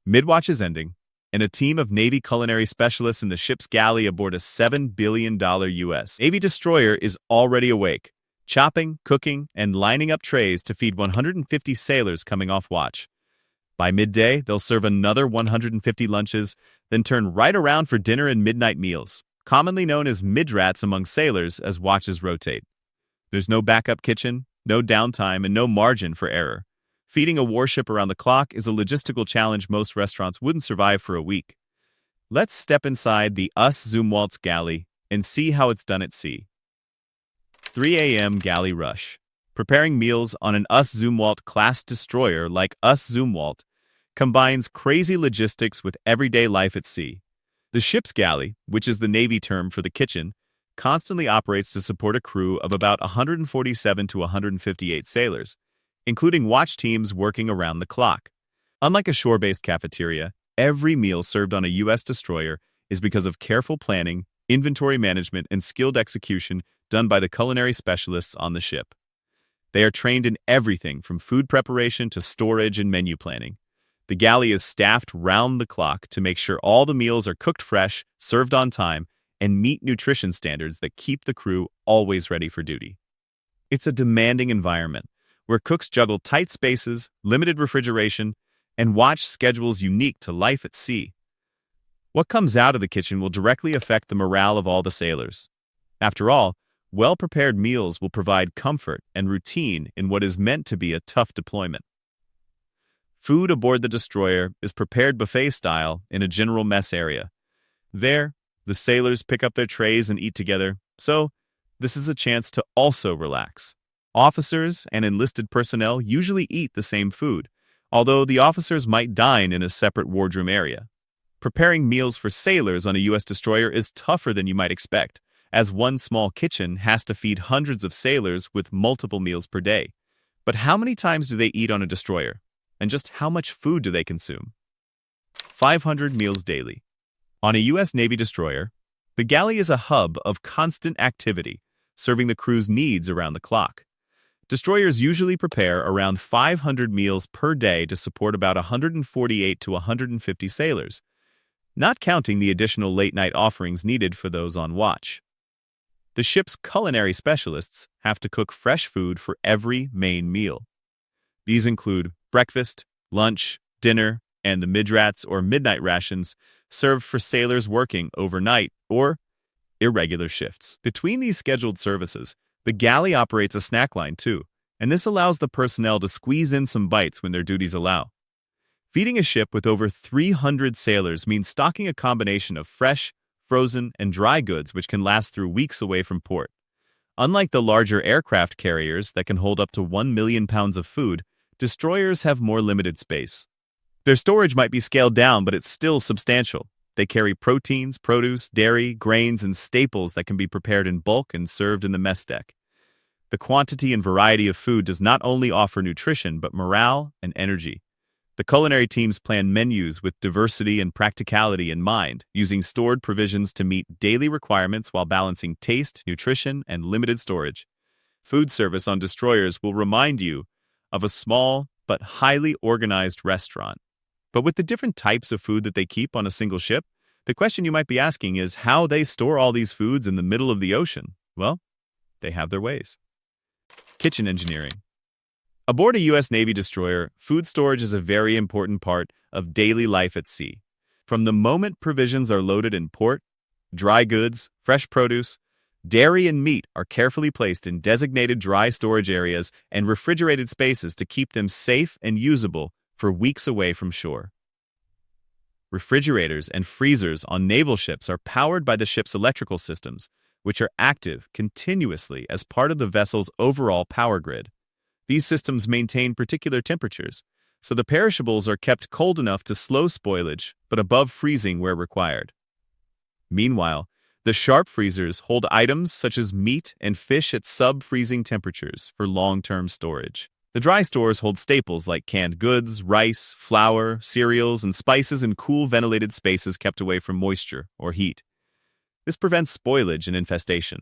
Midwatch is ending, and a team of Navy culinary specialists in the ship's galley aboard a $7 billion U.S. Navy destroyer is already awake, chopping, cooking, and lining up trays to feed 150 sailors coming off watch. By midday, they'll serve another 150 lunches, then turn right around for dinner and midnight meals, commonly known as midrats among sailors as watches rotate. There's no backup kitchen, no downtime, and no margin for error. Feeding a warship around the clock is a logistical challenge most restaurants wouldn't survive for a week. Let's step inside the US Zumwalt's galley and see how it's done at sea. 3 a.m. galley rush. Preparing meals on an US Zumwalt class destroyer like US Zumwalt combines crazy logistics with everyday life at sea. The ship's galley, which is the Navy term for the kitchen, constantly operates to support a crew of about 147 to 158 sailors, including watch teams working around the clock. Unlike a shore-based cafeteria, every meal served on a U.S. destroyer is because of careful planning, inventory management, and skilled execution done by the culinary specialists on the ship. They are trained in everything from food preparation to storage and menu planning. The galley is staffed round the clock to make sure all the meals are cooked fresh, served on time, and meet nutrition standards that keep the crew always ready for duty. It's a demanding environment, where cooks juggle tight spaces, limited refrigeration, and watch schedules unique to life at sea. What comes out of the kitchen will directly affect the morale of all the sailors. After all, well-prepared meals will provide comfort and routine in what is meant to be a tough deployment. Food aboard the destroyer is prepared buffet-style in a general mess area. There, the sailors pick up their trays and eat together, so this is a chance to also relax. Officers and enlisted personnel usually eat the same food, although the officers might dine in a separate wardroom area. Preparing meals for sailors on a U.S. destroyer is tougher than you might expect, as one small kitchen has to feed hundreds of sailors with multiple meals per day. But how many times do they eat on a destroyer? And just how much food do they consume? 500 meals daily. On a U.S. Navy destroyer, the galley is a hub of constant activity, serving the crew's needs around the clock. Destroyers usually prepare around 500 meals per day to support about 148 to 150 sailors, not counting the additional late-night offerings needed for those on watch. The ship's culinary specialists have to cook fresh food for every main meal. These include breakfast, lunch, dinner, and the midrats or midnight rations served for sailors working overnight or irregular shifts. Between these scheduled services, the galley operates a snack line too, and this allows the personnel to squeeze in some bites when their duties allow. Feeding a ship with over 300 sailors means stocking a combination of fresh, frozen, and dry goods which can last through weeks away from port. Unlike the larger aircraft carriers that can hold up to 1 million pounds of food, destroyers have more limited space. Their storage might be scaled down, but it's still substantial. They carry proteins, produce, dairy, grains, and staples that can be prepared in bulk and served in the mess deck. The quantity and variety of food does not only offer nutrition, but morale and energy. The culinary teams plan menus with diversity and practicality in mind, using stored provisions to meet daily requirements while balancing taste, nutrition, and limited storage. Food service on destroyers will remind you of a small but highly organized restaurant. But with the different types of food that they keep on a single ship, the question you might be asking is how they store all these foods in the middle of the ocean. Well, they have their ways. Kitchen engineering. Aboard a U.S. Navy destroyer, food storage is a very important part of daily life at sea. From the moment provisions are loaded in port, dry goods, fresh produce, dairy and meat are carefully placed in designated dry storage areas and refrigerated spaces to keep them safe and usable for weeks away from shore. Refrigerators and freezers on naval ships are powered by the ship's electrical systems, which are active continuously as part of the vessel's overall power grid. These systems maintain particular temperatures, so the perishables are kept cold enough to slow spoilage, but above freezing where required. Meanwhile, the sharp freezers hold items such as meat and fish at sub-freezing temperatures for long-term storage. The dry stores hold staples like canned goods, rice, flour, cereals, and spices in cool, ventilated spaces kept away from moisture or heat. This prevents spoilage and infestation.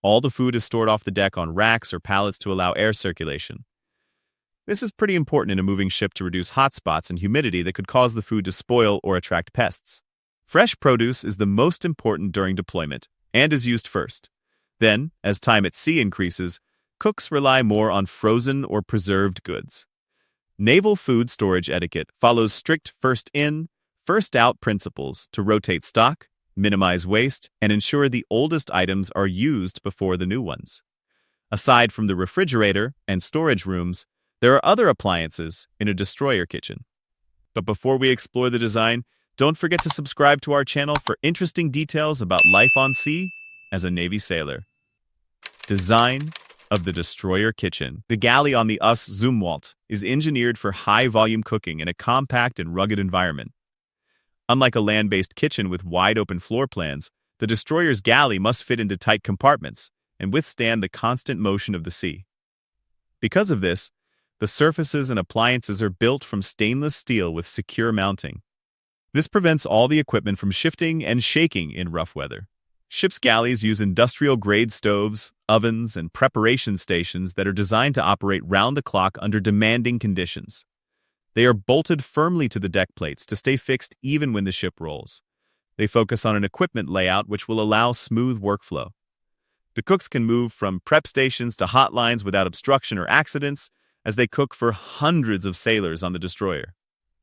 All the food is stored off the deck on racks or pallets to allow air circulation. This is pretty important in a moving ship to reduce hot spots and humidity that could cause the food to spoil or attract pests. Fresh produce is the most important during deployment and is used first. Then, as time at sea increases, cooks rely more on frozen or preserved goods. Naval food storage etiquette follows strict first in, first out principles to rotate stock, minimize waste, and ensure the oldest items are used before the new ones. Aside from the refrigerator and storage rooms, there are other appliances in a destroyer kitchen. But before we explore the design, don't forget to subscribe to our channel for interesting details about life on sea as a Navy sailor. Design of the destroyer kitchen. The galley on the US Zumwalt is engineered for high-volume cooking in a compact and rugged environment. Unlike a land-based kitchen with wide-open floor plans, the destroyer's galley must fit into tight compartments and withstand the constant motion of the sea. Because of this, the surfaces and appliances are built from stainless steel with secure mounting. This prevents all the equipment from shifting and shaking in rough weather. Ship's galleys use industrial-grade stoves, ovens, and preparation stations that are designed to operate round-the-clock under demanding conditions. They are bolted firmly to the deck plates to stay fixed even when the ship rolls. They focus on an equipment layout which will allow smooth workflow. The cooks can move from prep stations to hotlines without obstruction or accidents as they cook for hundreds of sailors on the destroyer.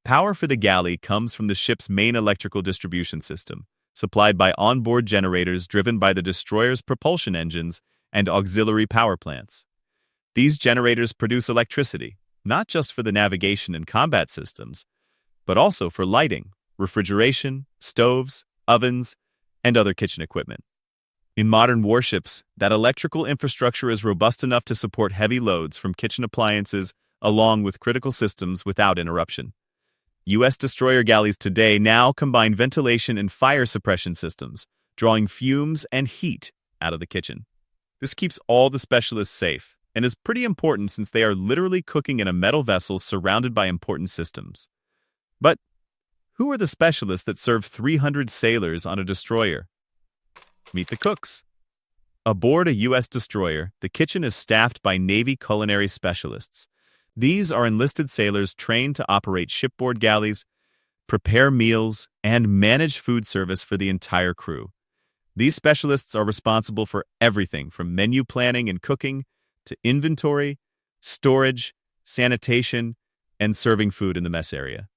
Power for the galley comes from the ship's main electrical distribution system, supplied by onboard generators driven by the destroyer's propulsion engines and auxiliary power plants. These generators produce electricity, not just for the navigation and combat systems, but also for lighting, refrigeration, stoves, ovens, and other kitchen equipment. In modern warships, that electrical infrastructure is robust enough to support heavy loads from kitchen appliances along with critical systems without interruption. U.S. destroyer galleys today now combine ventilation and fire suppression systems, drawing fumes and heat out of the kitchen. This keeps all the specialists safe and is pretty important since they are literally cooking in a metal vessel surrounded by important systems. But who are the specialists that serve 300 sailors on a destroyer? Meet the cooks. Aboard a U.S. destroyer, the kitchen is staffed by Navy culinary specialists. These are enlisted sailors trained to operate shipboard galleys, prepare meals, and manage food service for the entire crew. These specialists are responsible for everything from menu planning and cooking to inventory, storage, sanitation, and serving food in the mess area.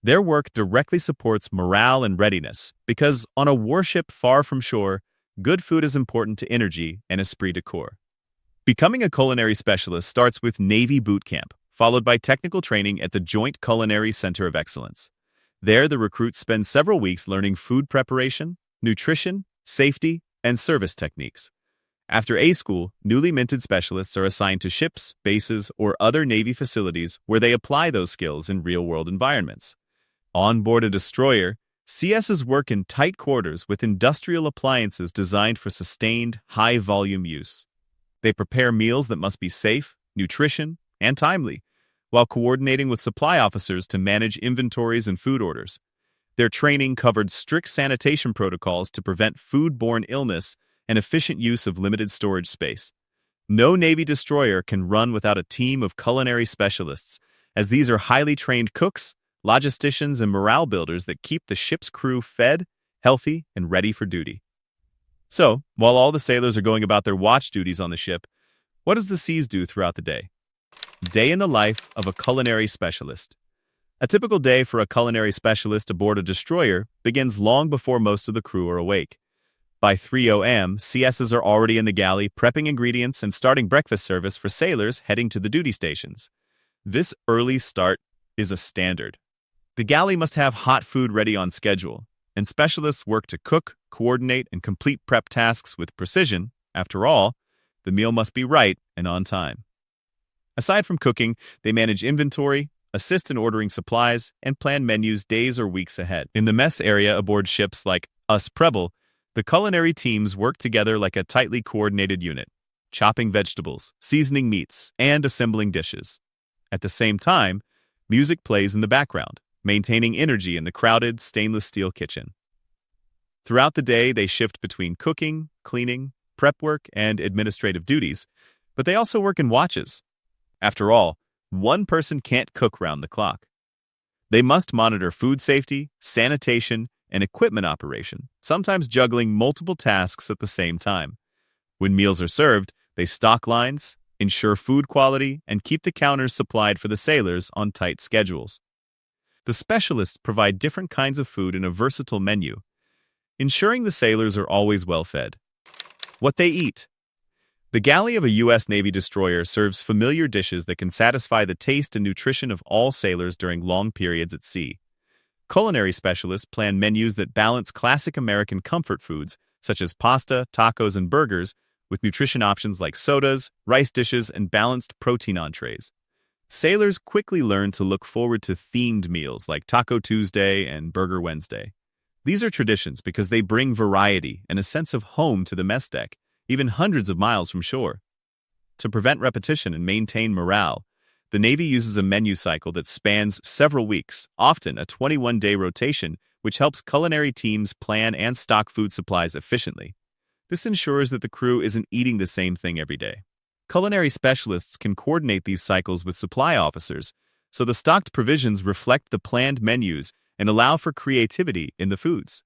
Their work directly supports morale and readiness because on a warship far from shore, good food is important to energy and esprit de corps. Becoming a culinary specialist starts with Navy boot camp, followed by technical training at the Joint Culinary Center of Excellence. There, the recruits spend several weeks learning food preparation, nutrition, safety, and service techniques. After A school, newly minted specialists are assigned to ships, bases, or other Navy facilities where they apply those skills in real-world environments. On board a destroyer, CSs work in tight quarters with industrial appliances designed for sustained, high-volume use. They prepare meals that must be safe, nutrition, and timely, while coordinating with supply officers to manage inventories and food orders. Their training covered strict sanitation protocols to prevent foodborne illness and efficient use of limited storage space. No Navy destroyer can run without a team of culinary specialists, as these are highly trained cooks, logisticians, and morale builders that keep the ship's crew fed, healthy, and ready for duty. So, while all the sailors are going about their watch duties on the ship, what does the seas do throughout the day? Day in the life of a culinary specialist. A typical day for a culinary specialist aboard a destroyer begins long before most of the crew are awake. By 3 a.m., CSs are already in the galley prepping ingredients and starting breakfast service for sailors heading to the duty stations. This early start is a standard. The galley must have hot food ready on schedule, and specialists work to cook, coordinate, and complete prep tasks with precision. After all, the meal must be right and on time. Aside from cooking, they manage inventory, assist in ordering supplies, and plan menus days or weeks ahead. In the mess area aboard ships like US Preble, the culinary teams work together like a tightly coordinated unit, chopping vegetables, seasoning meats, and assembling dishes. At the same time, music plays in the background, maintaining energy in the crowded stainless steel kitchen. Throughout the day, they shift between cooking, cleaning, prep work, and administrative duties, but they also work in watches. After all, One person can't cook round the clock. They must monitor food safety, sanitation, and equipment operation, sometimes juggling multiple tasks at the same time. When meals are served, they stock lines, ensure food quality, and keep the counters supplied for the sailors on tight schedules. The specialists provide different kinds of food in a versatile menu, ensuring the sailors are always well fed. What they eat. The galley of a U.S. Navy destroyer serves familiar dishes that can satisfy the taste and nutrition of all sailors during long periods at sea. Culinary specialists plan menus that balance classic American comfort foods, such as pasta, tacos, and burgers, with nutrition options like sodas, rice dishes, and balanced protein entrees. Sailors quickly learn to look forward to themed meals like Taco Tuesday and Burger Wednesday. These are traditions because they bring variety and a sense of home to the mess deck, even hundreds of miles from shore. To prevent repetition and maintain morale, the Navy uses a menu cycle that spans several weeks, often a 21-day rotation, which helps culinary teams plan and stock food supplies efficiently. This ensures that the crew isn't eating the same thing every day. Culinary specialists can coordinate these cycles with supply officers, so the stocked provisions reflect the planned menus and allow for creativity in the foods.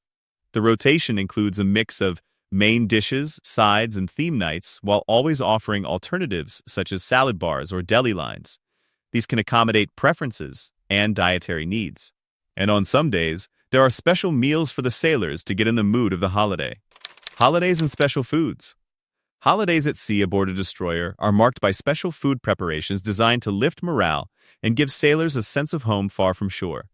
The rotation includes a mix of main dishes, sides, and theme nights, while always offering alternatives such as salad bars or deli lines. These can accommodate preferences and dietary needs. And on some days, there are special meals for the sailors to get in the mood of the holiday. Holidays and special foods. Holidays at sea aboard a destroyer are marked by special food preparations designed to lift morale and give sailors a sense of home far from shore.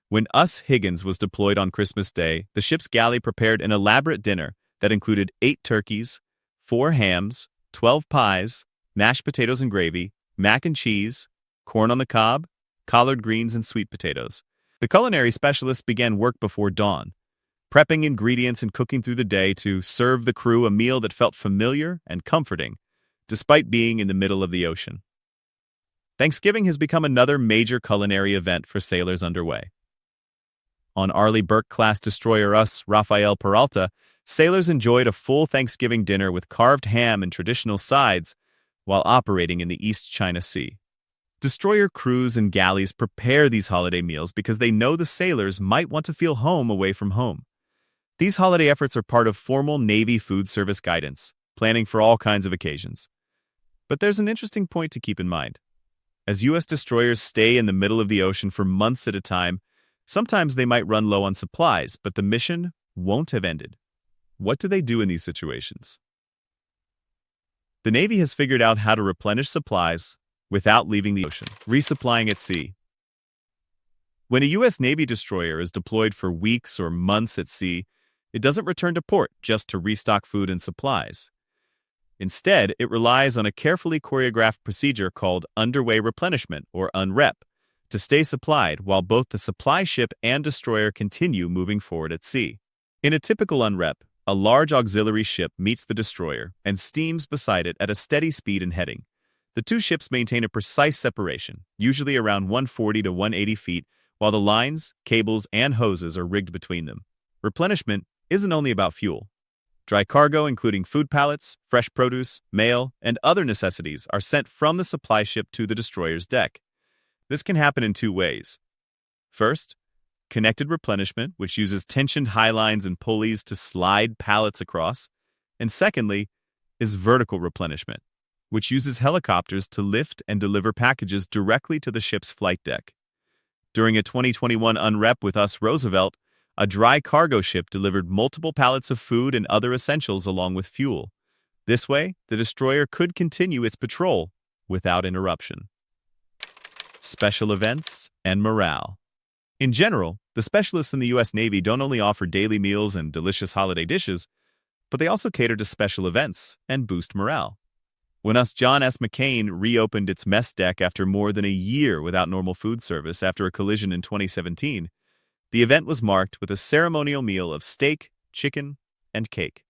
When Higgins was deployed on Christmas Day, the ship's galley prepared an elaborate dinner that included 8 turkeys, 4 hams, 12 pies, mashed potatoes and gravy, mac and cheese, corn on the cob, collard greens, and sweet potatoes. The culinary specialists began work before dawn, prepping ingredients and cooking through the day to serve the crew a meal that felt familiar and comforting, despite being in the middle of the ocean. Thanksgiving has become another major culinary event for sailors underway. On Arleigh Burke-class destroyer Rafael Peralta, sailors enjoyed a full Thanksgiving dinner with carved ham and traditional sides while operating in the East China Sea. Destroyer crews and galleys prepare these holiday meals because they know the sailors might want to feel home away from home. These holiday efforts are part of formal Navy food service guidance, planning for all kinds of occasions. But there's an interesting point to keep in mind. As U.S. destroyers stay in the middle of the ocean for months at a time, sometimes they might run low on supplies, but the mission won't have ended. What do they do in these situations? The Navy has figured out how to replenish supplies without leaving the ocean, resupplying at sea. When a U.S. Navy destroyer is deployed for weeks or months at sea, it doesn't return to port just to restock food and supplies. Instead, it relies on a carefully choreographed procedure called underway replenishment, or UNREP, to stay supplied while both the supply ship and destroyer continue moving forward at sea. In a typical UNREP, a large auxiliary ship meets the destroyer and steams beside it at a steady speed and heading. The two ships maintain a precise separation, usually around 140 to 180 feet, while the lines, cables, and hoses are rigged between them. Replenishment isn't only about fuel. Dry cargo, including food pallets, fresh produce, mail, and other necessities, are sent from the supply ship to the destroyer's deck. This can happen in 2 ways. First, connected replenishment, which uses tensioned high lines and pulleys to slide pallets across. And secondly, is vertical replenishment, which uses helicopters to lift and deliver packages directly to the ship's flight deck. During a 2021 UNREP with Roosevelt, a dry cargo ship delivered multiple pallets of food and other essentials along with fuel. This way, the destroyer could continue its patrol without interruption. Special events and morale. In general, the specialists in the U.S. Navy don't only offer daily meals and delicious holiday dishes, but they also cater to special events and boost morale. When John S. McCain reopened its mess deck after more than a year without normal food service after a collision in 2017, the event was marked with a ceremonial meal of steak, chicken, and cake.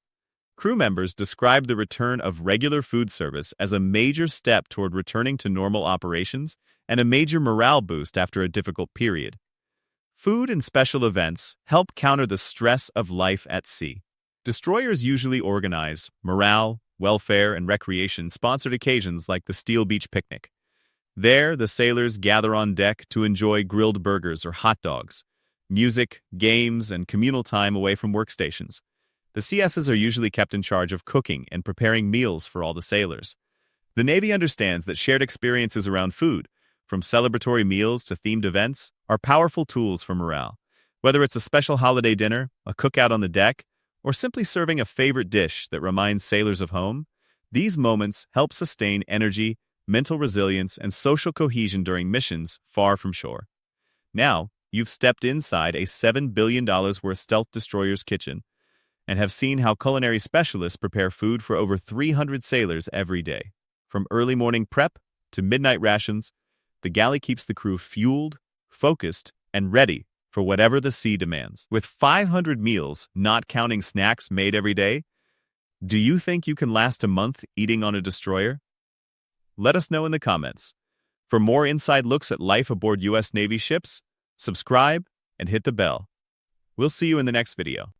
Crew members described the return of regular food service as a major step toward returning to normal operations and a major morale boost after a difficult period. Food and special events help counter the stress of life at sea. Destroyers usually organize morale, welfare, and recreation-sponsored occasions like the Steel Beach Picnic. There, the sailors gather on deck to enjoy grilled burgers or hot dogs, music, games, and communal time away from workstations. The CSs are usually kept in charge of cooking and preparing meals for all the sailors. The Navy understands that shared experiences around food, from celebratory meals to themed events, are powerful tools for morale. Whether it's a special holiday dinner, a cookout on the deck, or simply serving a favorite dish that reminds sailors of home, these moments help sustain energy, mental resilience, and social cohesion during missions far from shore. Now, you've stepped inside a $7 billion worth stealth destroyer's kitchen and have seen how culinary specialists prepare food for over 300 sailors every day. From early morning prep to midnight rations, the galley keeps the crew fueled, focused, and ready for whatever the sea demands. With 500 meals, not counting snacks made every day, do you think you can last a month eating on a destroyer? Let us know in the comments. For more inside looks at life aboard U.S. Navy ships, subscribe and hit the bell. We'll see you in the next video.